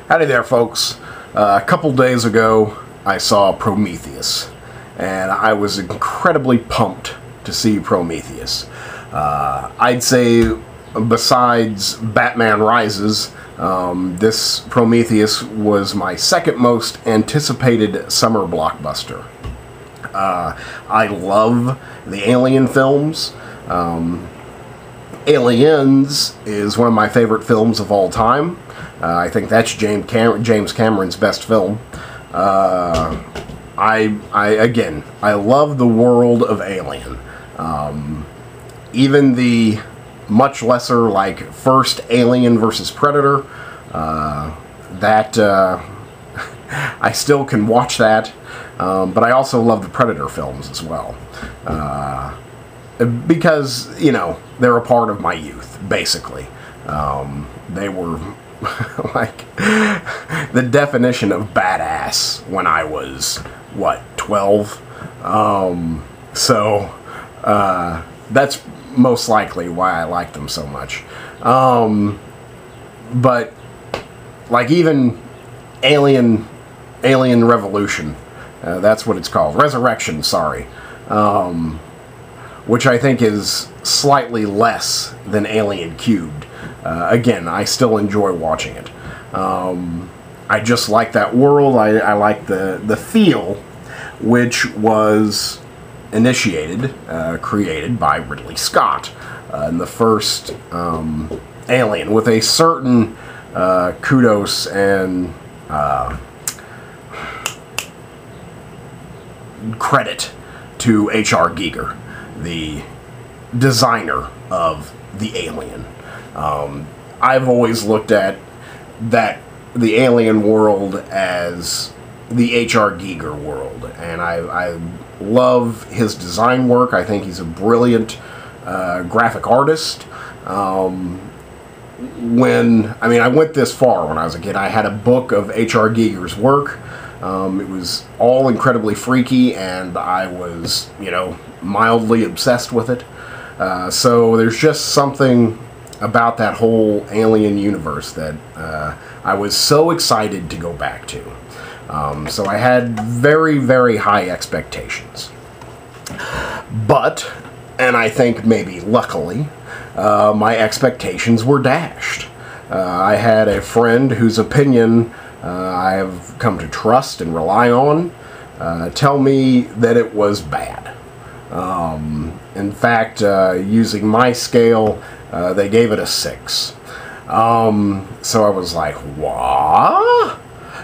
Howdy there, folks. A couple days ago, I saw Prometheus, and I was incredibly pumped to see Prometheus. I'd say, besides Batman Rises, this Prometheus was my second most anticipated summer blockbuster. I love the Alien films. Aliens is one of my favorite films of all time. I think that's James Cameron's best film. Again, I love the world of Alien. Even the much lesser, like, first Alien versus Predator, I still can watch that, but I also love the Predator films as well. Because, you know, they're a part of my youth, basically. They were, like, the definition of badass when I was, what, 12? That's most likely why I liked them so much. But, like, even Alien Revolution, that's what it's called. Resurrection, sorry. Which I think is slightly less than Alien Cubed. Again, I still enjoy watching it. I just like that world. I like the feel, which was created by Ridley Scott in the first Alien, with a certain kudos and credit to H.R. Giger, the designer of the Alien. I've always looked at the Alien world as the H.R. Giger world, and I love his design work. I think he's a brilliant graphic artist. I went this far when I was a kid. I had a book of H.R. Giger's work. It was all incredibly freaky, and I was, you know, mildly obsessed with it. So there's just something about that whole Alien universe that I was so excited to go back to. So I had very, very high expectations. But, and I think maybe luckily, my expectations were dashed. I had a friend whose opinion I have come to trust and rely on tell me that it was bad. In fact, using my scale, they gave it a 6. So I was like, what?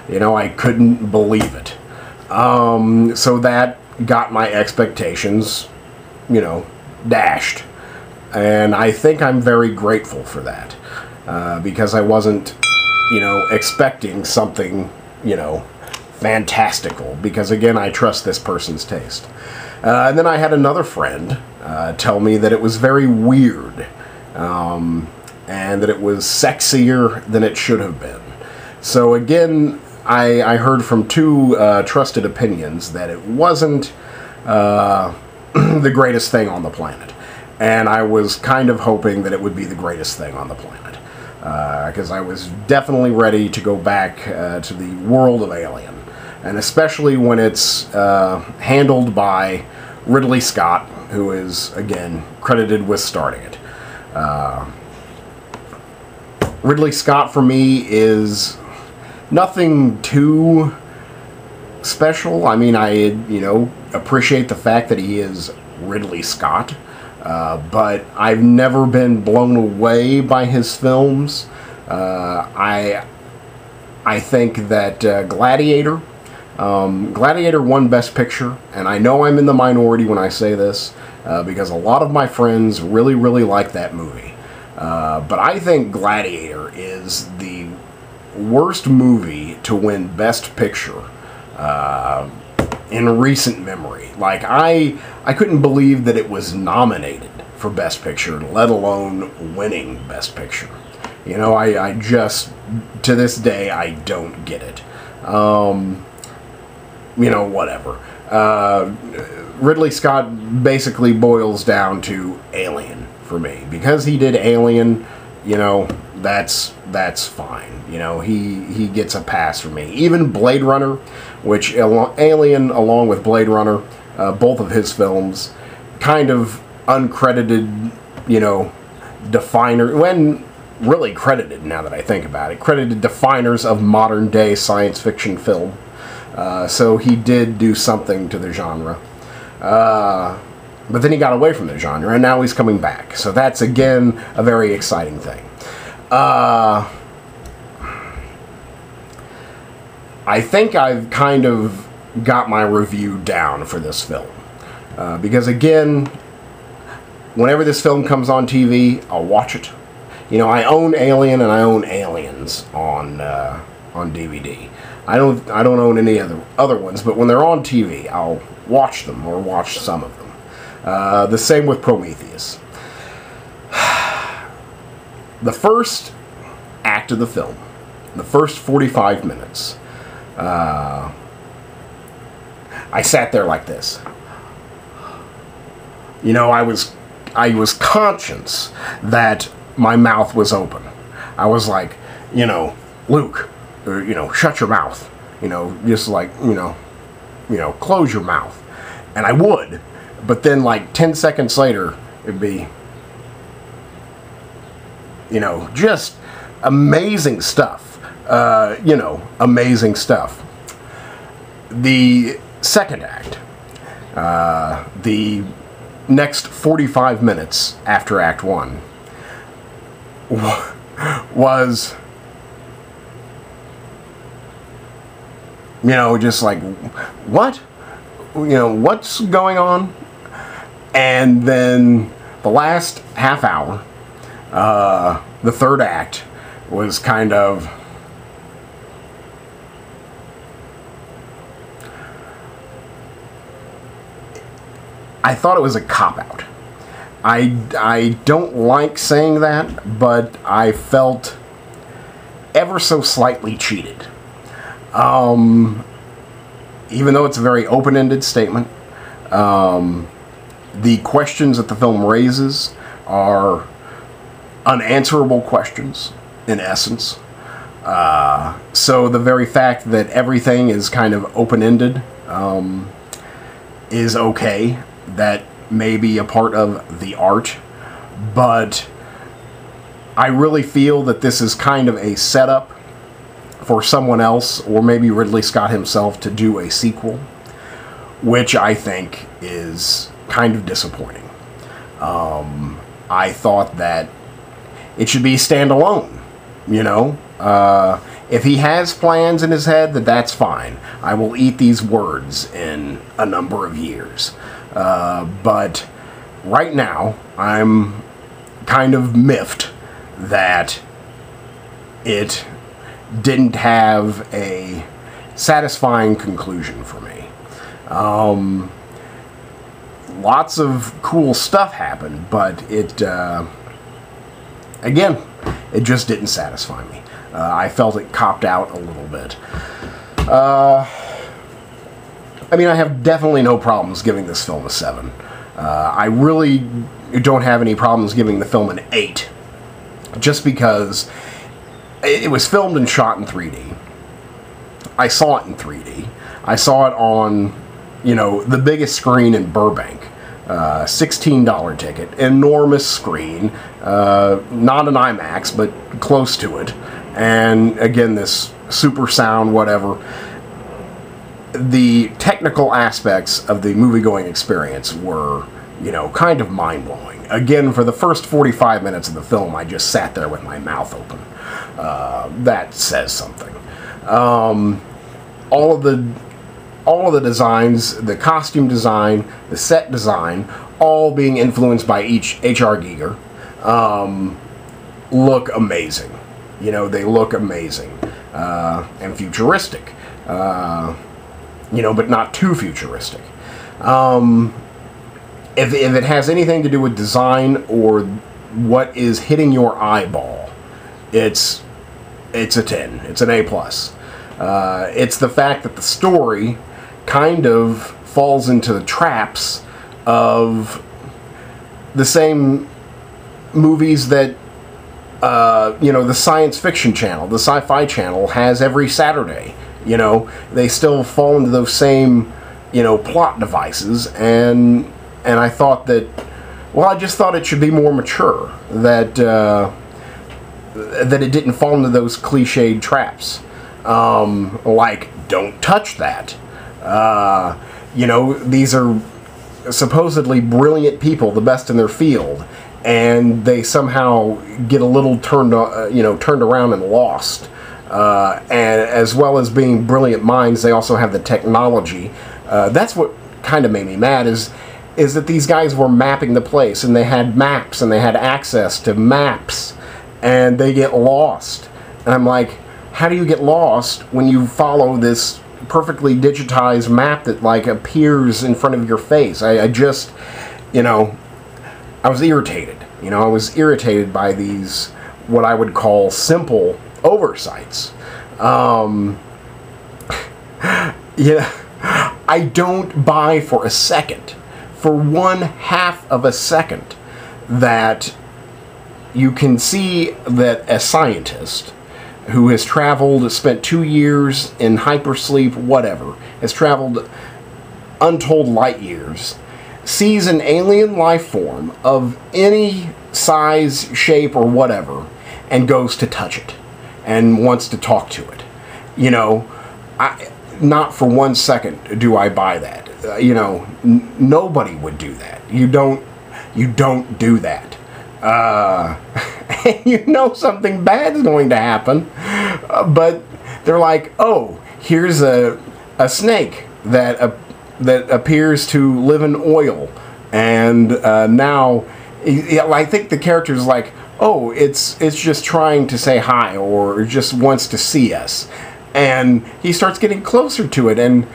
You know, I couldn't believe it. So that got my expectations, you know, dashed. And I think I'm very grateful for that. Because I wasn't, you know, expecting something, you know, fantastical. Because, again, I trust this person's taste. And then I had another friend tell me that it was very weird. And that it was sexier than it should have been. So, again, I heard from two trusted opinions that it wasn't the greatest thing on the planet. And I was kind of hoping that it would be the greatest thing on the planet. Because I was definitely ready to go back to the world of Alien. And especially when it's handled by Ridley Scott, who is, again, credited with starting it. Ridley Scott, for me, is nothing too special. I mean, you know, appreciate the fact that he is Ridley Scott. But I've never been blown away by his films. I think that Gladiator won Best Picture, and I know I'm in the minority when I say this, because a lot of my friends really, really like that movie. But I think Gladiator is the worst movie to win Best Picture in recent memory. Like, I couldn't believe that it was nominated for Best Picture, let alone winning Best Picture. You know, I just, to this day, I don't get it. You know, whatever. Ridley Scott basically boils down to Alien for me. Because he did Alien, you know, that's fine. You know, he gets a pass from me. Even Blade Runner, which Alien along with Blade Runner, both of his films, kind of uncredited, you know, definer, when really credited, now that I think about it, credited definers of modern day science fiction film. So he did do something to the genre. But then he got away from the genre, and now he's coming back. So that's, again, a very exciting thing. I think I've kind of got my review down for this film. Because, again, whenever this film comes on TV, I'll watch it. You know, I own Alien and I own Aliens on DVD. I don't own any other ones, but when they're on TV, I'll watch them, or watch some of them. The same with Prometheus. The first act of the film, the first 45 minutes, I sat there like this. You know, I was conscious that my mouth was open. I was like, you know, Luke, or, you know, shut your mouth. You know, just like, you know, close your mouth. And I would, but then like 10 seconds later, it'd be, you know, just amazing stuff. You know, amazing stuff. The second act, the next 45 minutes after Act 1, was, you know, just like, what? You know, what's going on? And then the last half hour, the third act, was kind of, I thought it was a cop-out. I don't like saying that, but I felt ever so slightly cheated. Even though it's a very open-ended statement, the questions that the film raises are unanswerable questions, in essence. So the very fact that everything is kind of open-ended is okay. That may be a part of the art, but I really feel that this is kind of a setup for someone else, or maybe Ridley Scott himself, to do a sequel, which I think is kind of disappointing. I thought that it should be standalone, you know. If he has plans in his head, that's fine. I will eat these words in a number of years. But right now, I'm kind of miffed that it didn't have a satisfying conclusion for me. Lots of cool stuff happened, but it, again, it just didn't satisfy me. I felt it copped out a little bit. I mean, I have definitely no problems giving this film a 7. I really don't have any problems giving the film an 8. Just because it was filmed and shot in 3D. I saw it in 3D. I saw it on, you know, the biggest screen in Burbank. $16 ticket. Enormous screen. Not an IMAX, but close to it. And again, this super sound, whatever. The technical aspects of the movie-going experience were, you know, kind of mind-blowing. Again, for the first 45 minutes of the film, I just sat there with my mouth open. That says something. All of the designs, the costume design, the set design, all being influenced by H.R. Giger, look amazing. You know, they look amazing. And futuristic. You know, but not too futuristic. If it has anything to do with design or what is hitting your eyeball, it's a 10. It's an A+. It's the fact that the story kind of falls into the traps of the same movies that You know, the science fiction channel, the sci-fi channel has every Saturday. You know, they still fall into those same, you know, plot devices, and I thought that, well, I just thought it should be more mature, that that it didn't fall into those cliched traps, like, don't touch that. You know, these are supposedly brilliant people, the best in their field, and they somehow get a little turned around and lost. And as well as being brilliant minds, they also have the technology. That's what kind of made me mad, is that these guys were mapping the place, and they had maps, and they had access to maps, and they get lost. And I'm like, how do you get lost when you follow this perfectly digitized map that, like, appears in front of your face? I just, you know, I was irritated. You know, I was irritated by these, what I would call simple oversights. Yeah, I don't buy for a second, for 1/2 of a second, that you can see that a scientist who has traveled, spent 2 years in hypersleep, whatever, has traveled untold light years, sees an alien life form of any size, shape, or whatever, and goes to touch it and wants to talk to it. You know, not for 1 second do I buy that. You know, nobody would do that. You don't do that. You know something bad is going to happen, but they're like, oh, here's a snake that appears to live in oil, and now I think the character's like, oh, it's just trying to say hi, or just wants to see us, and he starts getting closer to it, and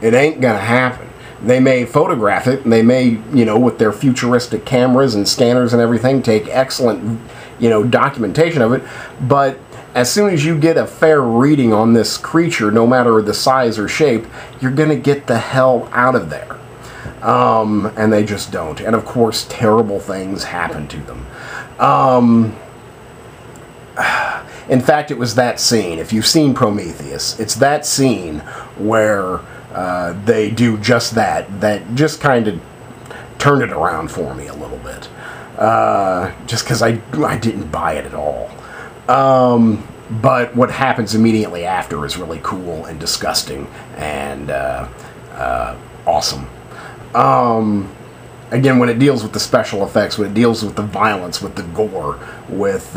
it ain't gonna happen. They may photograph it, and they may, you know, with their futuristic cameras and scanners and everything, take excellent, you know, documentation of it, but as soon as you get a fair reading on this creature, no matter the size or shape, you're gonna get the hell out of there. And they just don't. And of course, terrible things happen to them. In fact, it was that scene, if you've seen Prometheus, it's that scene where they do just that just kind of turned it around for me a little bit. Just because I didn't buy it at all. But what happens immediately after is really cool and disgusting and awesome. Again, when it deals with the special effects, when it deals with the violence, with the gore, with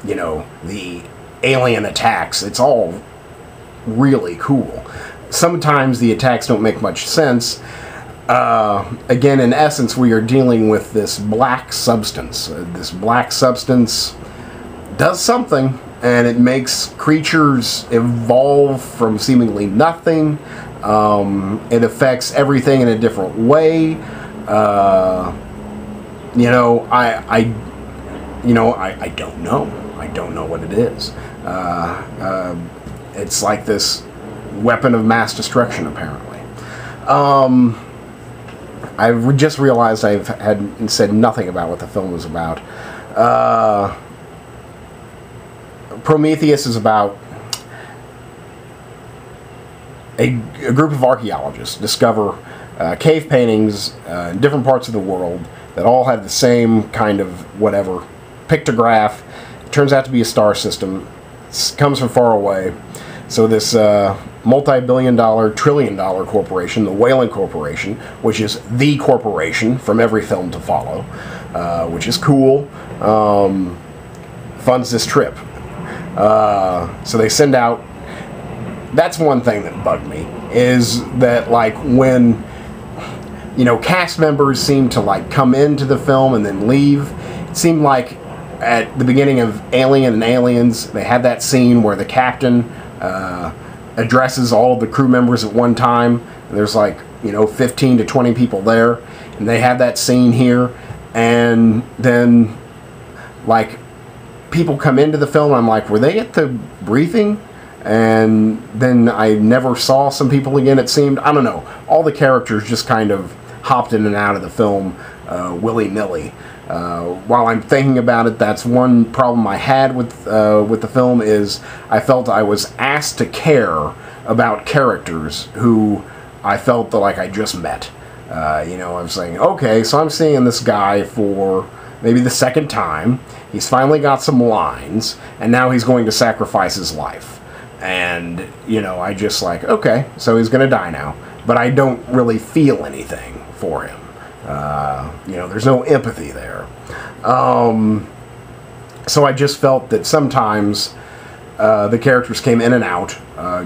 you know, the alien attacks, it's all really cool. Sometimes the attacks don't make much sense. Again, in essence, we are dealing with this black substance. This black substance does something, and it makes creatures evolve from seemingly nothing. It affects everything in a different way. You know, I don't know. I don't know what it is. It's like this weapon of mass destruction, apparently. I just realized I've said nothing about what the film was about. Prometheus is about a group of archaeologists discover cave paintings in different parts of the world that all have the same kind of whatever pictograph. It turns out to be a star system. It comes from far away. So this multi-billion-dollar, trillion-dollar corporation, the Whaling Corporation, which is the corporation from every film to follow, which is cool, funds this trip. So they send out. That's one thing that bugged me, is that, like, when, you know, cast members seem to, like, come into the film and then leave. It seemed like at the beginning of Alien and Aliens, they had that scene where the captain addresses all of the crew members at one time, and there's, like, you know, 15 to 20 people there, and they have that scene here, and then, like, people come into the film, and I'm like, were they at the briefing? And then I never saw some people again, it seemed. I don't know. All the characters just kind of hopped in and out of the film willy-nilly. While I'm thinking about it, that's one problem I had with the film, is I felt I was asked to care about characters who I felt that like I just met. You know, I'm saying, okay, so I'm seeing this guy for maybe the second time. He's finally got some lines, and now he's going to sacrifice his life. And, you know, I just like, okay, so he's going to die now. But I don't really feel anything for him. You know, there's no empathy there. So I just felt that sometimes the characters came in and out,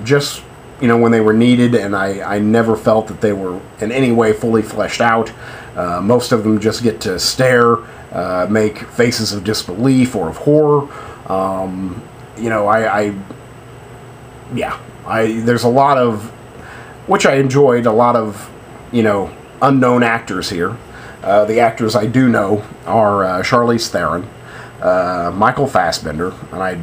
just, you know, when they were needed, and I never felt that they were in any way fully fleshed out. Most of them just get to stare, make faces of disbelief or of horror. You know, there's a lot of, which I enjoyed, a lot of, you know, unknown actors here. The actors I do know are Charlize Theron, Michael Fassbender, and I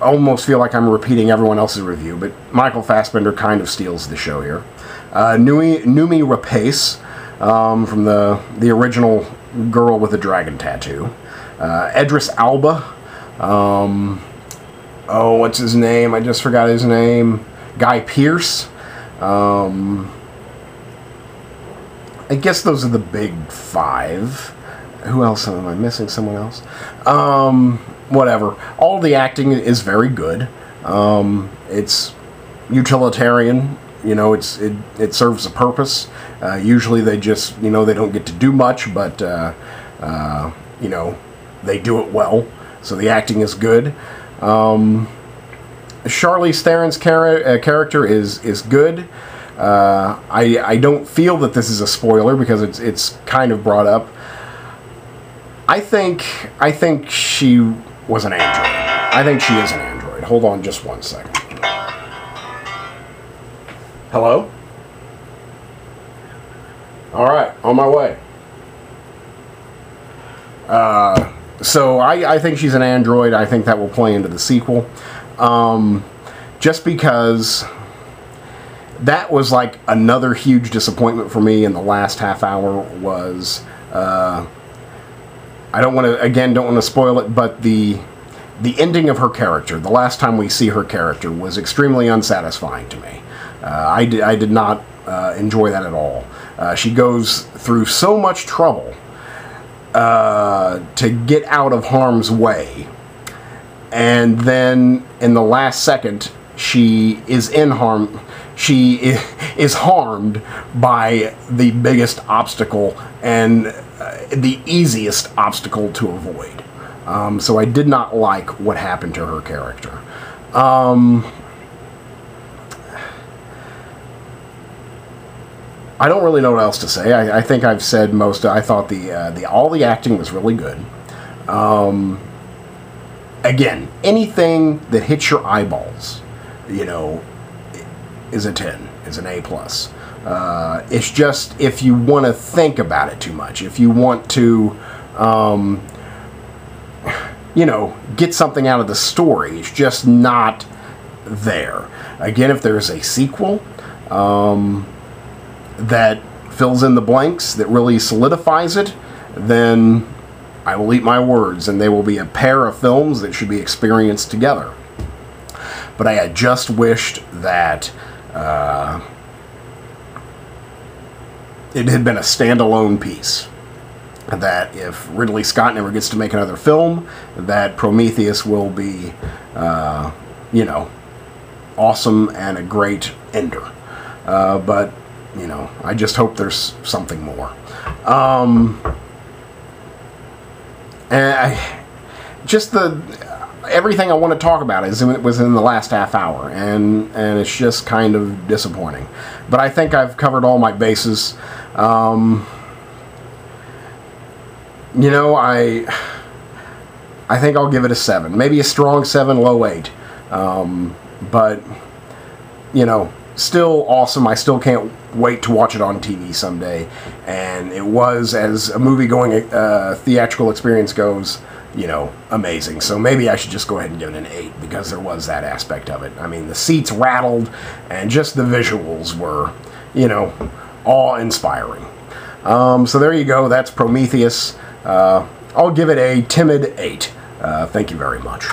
almost feel like I'm repeating everyone else's review, but Michael Fassbender kind of steals the show here. Noomi Rapace, from the original Girl with the Dragon Tattoo. Idris Elba. Oh, what's his name? I just forgot his name. Guy Pearce. I guess those are the big five. Who else am I missing? Someone else? Whatever. All the acting is very good. It's utilitarian. You know, it serves a purpose. Usually they just, you know, they don't get to do much, but, you know, they do it well. So the acting is good. Charlize Theron's character is good. I don't feel that this is a spoiler because it's kind of brought up. I think she was an android. I think she is an android. Hold on just one second. Hello? Alright, on my way. So I think she's an android. I think that will play into the sequel. Just because that was like another huge disappointment for me in the last half hour was, I don't want to spoil it, but the ending of her character, the last time we see her character, was extremely unsatisfying to me. I did not enjoy that at all. She goes through so much trouble to get out of harm's way, and then in the last second she is harmed by the biggest obstacle and the easiest obstacle to avoid. So I did not like what happened to her character. I don't really know what else to say. I think I've said most. I thought all the acting was really good. Again, anything that hits your eyeballs, you know, is a 10, is an A+. It's just if you want to think about it too much, if you want to, you know, get something out of the story, it's just not there. Again, if there's a sequel that fills in the blanks, that really solidifies it, then I will eat my words, and they will be a pair of films that should be experienced together. But I had just wished that it had been a standalone piece. That if Ridley Scott never gets to make another film, that Prometheus will be, you know, awesome and a great ender. But, you know, I just hope there's something more. And everything I want to talk about was in the last half hour, and it's just kind of disappointing. But I think I've covered all my bases. You know, I think I'll give it a 7. Maybe a strong 7, low 8. But, you know, still awesome. I still can't wait to watch it on TV someday. And it was, as a movie-going theatrical experience goes, you know, amazing. So maybe I should just go ahead and give it an 8, because there was that aspect of it. I mean, the seats rattled, and just the visuals were, you know, awe-inspiring. So there you go. That's Prometheus. I'll give it a timid 8. Thank you very much.